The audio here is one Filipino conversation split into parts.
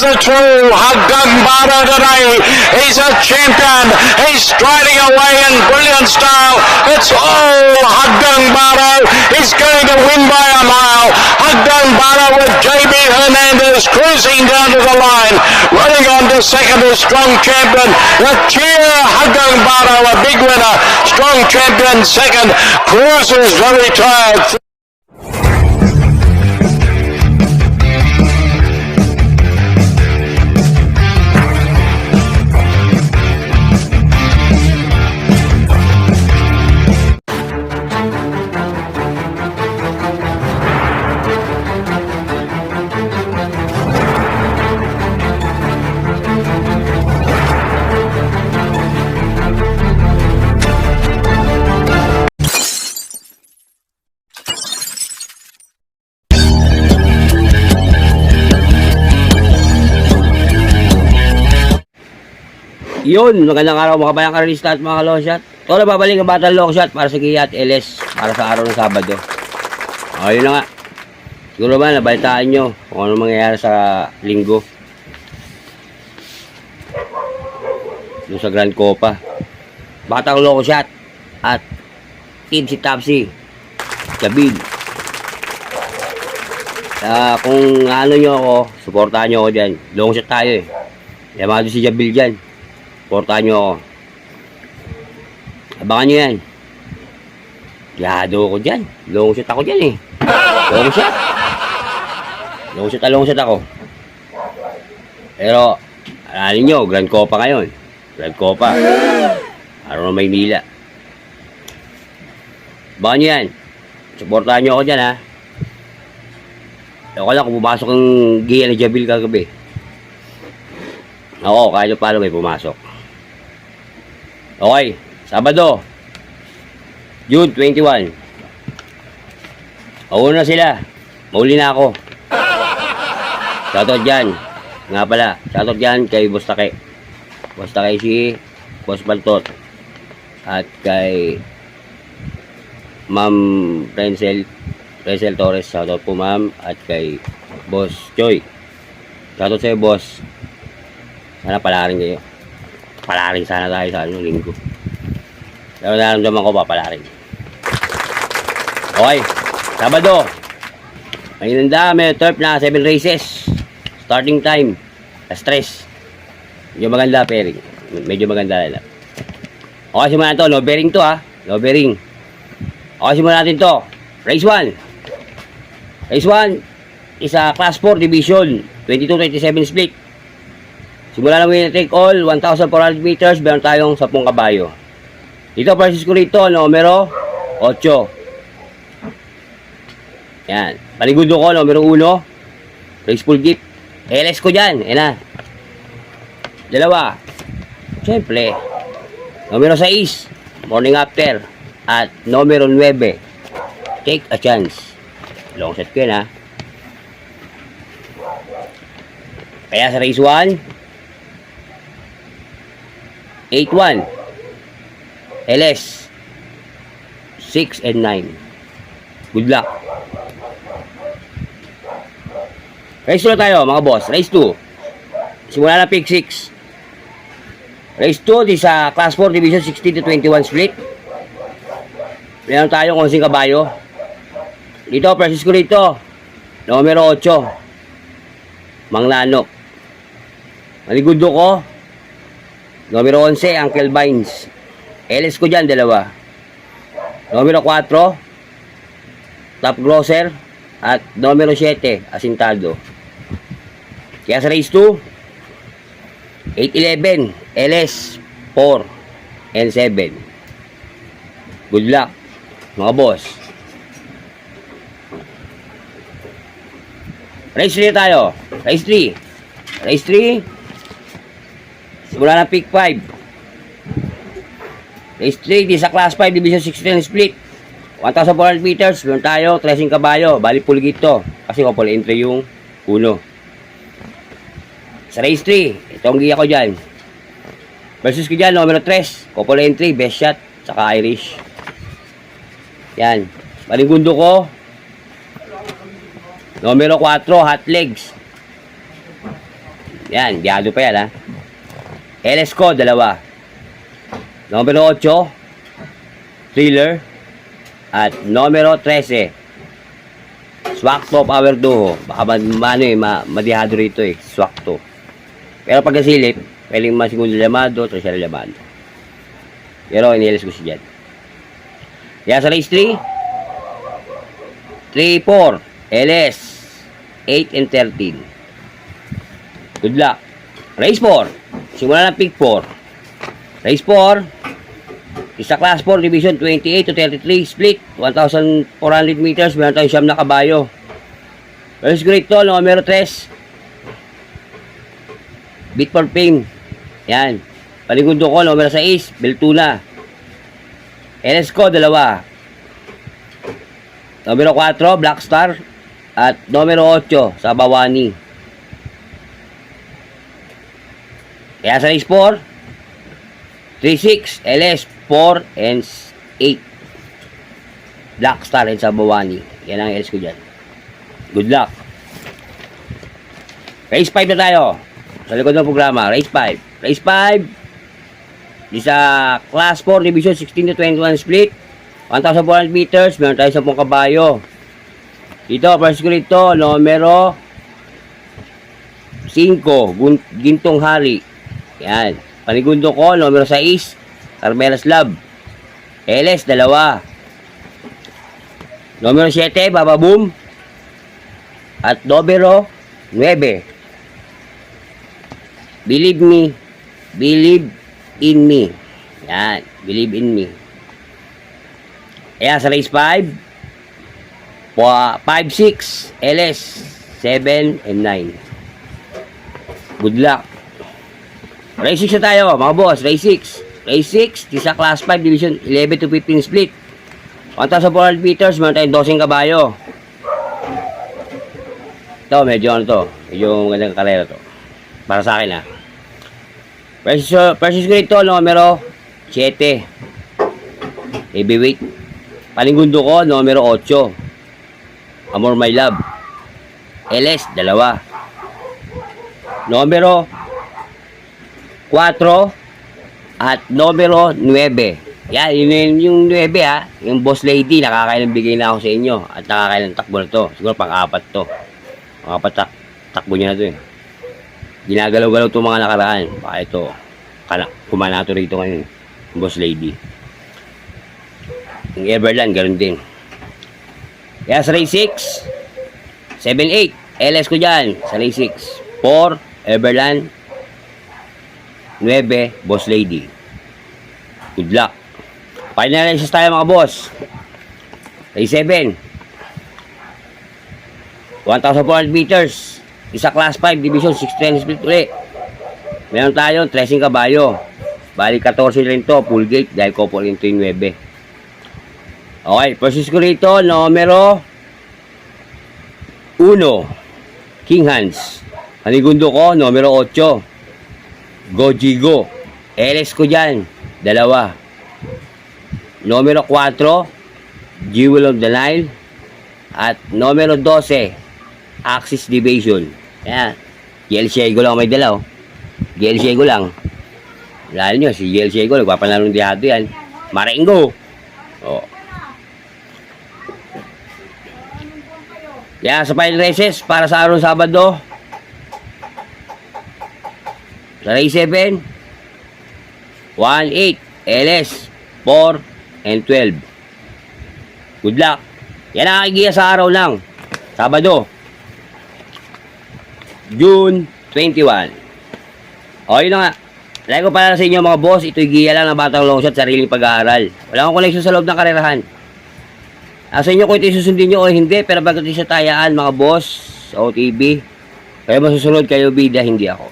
the true Hagdung Bada today. He's a champion. He's striding away in brilliant style. It's all Hagdung Bada. He's going to win by a mile. Hagdung Bada with JB Hernandez cruising down to the line. Running on to second is Strong Champion. The cheer Hagdung Bada, a big winner. Strong Champion second. Cruiser's very tired. Yun, magandang araw mga kabayang karalista at mga kalongshot. Ito na babalik ang batang longshot para sa Kia at LS para sa araw ng Sabado. Ayun na nga. Siguro ba nabalitaan nyo kung ano mangyayari sa linggo doon sa Grand Copa. Batang longshot at Team si Topsy Jabil. Kung ano nyo ako, supportahan nyo ako dyan. Longshot tayo eh. Yamado si Jabil dyan. Supportahan nyo ako. Abangan nyo yan. Yado ako dyan. Long shot ako dyan eh. Long shot. Long shot ako. Pero, alin nyo, Grand Copa ngayon. Grand Copa. Araw ng Maynila. Abangan nyo yan. Supportahan nyo ako dyan ha. Ako lang kung pumasok ang Gia ni Jabil kagabi. Oo, kahit paano may pumasok. Okay, Sabado, June 21. Mauna na sila. Mauli na ako. Shoutout dyan. Nga pala, shoutout dyan kay Boss Take. Boss Take si Boss Baltot. At kay Ma'am Rencel Torres. Shoutout po ma'am. At kay Boss Joy. Shoutout sa'yo boss. Sana palaring kayo. Palaring sana tayo sa anong linggo. Pero naramdaman ko pa palaring. Okay, Sabado. May nanda, may turf na 7 races. Starting time. Stress. Medyo maganda pairing. Medyo maganda lang. Okay, simulan to. No bearing to ha. No bearing. Okay, simulan natin to. Race 1. Race 1 is a Class 4 Division. 22-27 split. Simula na winner take all, 1,400 meters, meron tayong 10 kabayo. Dito, Francisco rito, numero 8. Yan. Panigundo ko, numero 1. Race full gift. LS ko dyan. Yan na. Dalawa. Siyempre. Numero 6. Morning after. At numero 9. Take a chance. Long shot ko yan ha. Kaya sa race 1. 8-1 LS 6 and 9. Good luck. Race 2 na tayo mga boss. Race 2. Simula na pick 6. Race 2 di sa Class 4 Division 16-21 split. Meron tayo kung sing kabayo. Dito Francisco rito. Numero 8. Manglanok. Manigundo ko. Numero 11, Uncle Vines. LS ko dyan, dalawa. Numero 4, Top Grosser. At numero 7, Asintado. Kaya sa race 2, 8-11, LS 4 and 7. Good luck, mga boss. Race 3 tayo. Race 3. Race 3. Simula na pick 5. Race 3, di sa Class 5 Division 16 split. 1,400 meters, meron tayo 13 kabayo. Bali puligit to. Kasi couple entry yung uno. Sa race 3, ito ang giya ko dyan. Versus ko dyan, numero 3. Couple entry, best shot, saka Irish. Yan. Balinggundo ko. Numero 4, hot legs. Yan, biyado pa yan ha. LS ko, dalawa. Numero 8, Thriller. At numero 13, Swakto Power Duo. Baka madihado rito eh, Swakto. Pero pag nasilip, pwedeng segundo llamado, tercero llamado. Pero inilis ko siya dyan. Kaya sa race 3, 3, 4, LS, 8 and 13. Good luck. Race 4. Simula ng pick 4. Race 4. Isa class 4, division 28 to 33, split. 1,400 meters. Meron tayong siyam na kabayo. Race grade to, numero 3. Beat for Fame. Yan. Panigundo ko, numero 6, Beltuna. LS ko, dalawa. Numero 4, Black Star. At numero 8, Sabawani. Kaya sa race 4, 3-6, LS, 4 and 8. Black Star and Sabawani. Yan ang LS ko dyan. Good luck. Race 5 na tayo. Sa likod ng programa, race 5. Race 5. Di sa class 4, division 16 to 21 split. 1,400 meters. Meron tayo 10 kabayo. Dito, first ko rito, numero 5, Gintong Hari. Yan. Panigundo ko, numero 6, Carmelas Lab. LS, dalawa. Numero 7, Baba Boom. At numero 9, Believe Me, Believe in Me. Yan, Believe in Me. Kaya sa race 5, 5-6, LS, 7 and 9. Good luck. Race 6 na tayo, mga boss. Race 6. Race 6, isa class 5, division 11 to 15 split. 1,400 meters, meron tayong 12 kabayo. Ito, medyo ano to. Medyo magandang karera to. Para sa akin ha. Versus ko ito, numero 7. Heavyweight. Panigundo ko, numero 8. Amor My Love. LS, dalawa. Numero 4 at numero 9. Yan, yun yung 9 ha. Yung boss lady, nakakailang bigay na ako sa inyo. At nakakailang takbo na to. Siguro pang-apat to. Pang-apat takbo niya na to eh. Ginagalaw-galaw itong mga nakaraan. Baka ito, kumanato rito ngayon. Yung boss lady. Yung Everland, ganoon din. Kaya sa race 6, 7-8. LS ko dyan. Sa race 6. 4, Everland. 9, boss lady. Good luck. Final races tayo mga boss. Race 7. 1,400 meters. Isa class 5, division 6-10 split ulit. Meron tayong 13 kabayo. Bali 14 rin to, full gate. Dahil ko po rin to yung 9. Okay, process ko rito, numero 1. King Hans. Panigundo ko, numero 8. Gojigo. LS ko dyan, dalawa. Numero 4, Jewel of the Nile. At numero 12, Axis Division. Ayan. GL Siego lang may dala, oh. GL Siego lang. Lalo nyo, si GL Siego, nagpapanalong dihado yan. Marengo. Oh. Yan, sa final races, para sa araw Sabado. Sa race 7, 1-8, LS, 4 and 12. Good luck. Yan ang igiya sa araw lang. Sabado, June 21. O, yun na nga. Like ko pala sa inyo mga boss, ito'y giya lang ng Batang Longshot, sariling pag-aaral. Wala akong koneksyon sa loob ng karerahan. Sa inyo kung ito susundin nyo o hindi, pero bagat sa tayaan mga boss, sa OTB, kayo masusunod, kayo bida, hindi ako.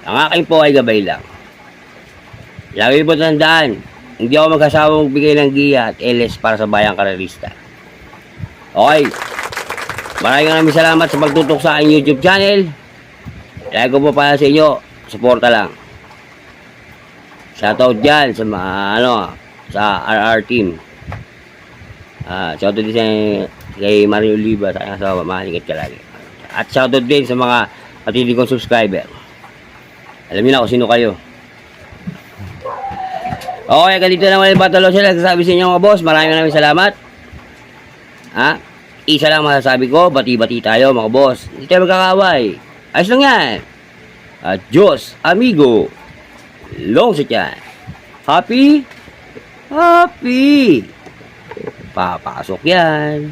Ang aking po ay gabay lang. Lagi po tandaan, hindi ako magkasawang magbigay ng giya at LS para sa bayang karerista. Okay. Maraming salamat sa pagtutok sa aking YouTube channel. Lagi ko po pala sa inyo, suporta lang. Shoutout dyan sa mga, sa RR team. Shoutout din kay Mario Oliva, sa aking asawa, mahalingit ka lagi. At shoutout din sa mga matindi kong subscriber. Alam niyo na kung sino kayo. Okay, ganito naman yung Battle Royale. Nagsasabi sa inyo mga boss. Maraming salamat. Ha? Isa lang masasabi ko, bati-bati tayo mga boss. Hindi tayo magkakaway. Ayos lang yan. At Diyos, amigo. Long sa tiyan. Happy? Happy. Papasok yan.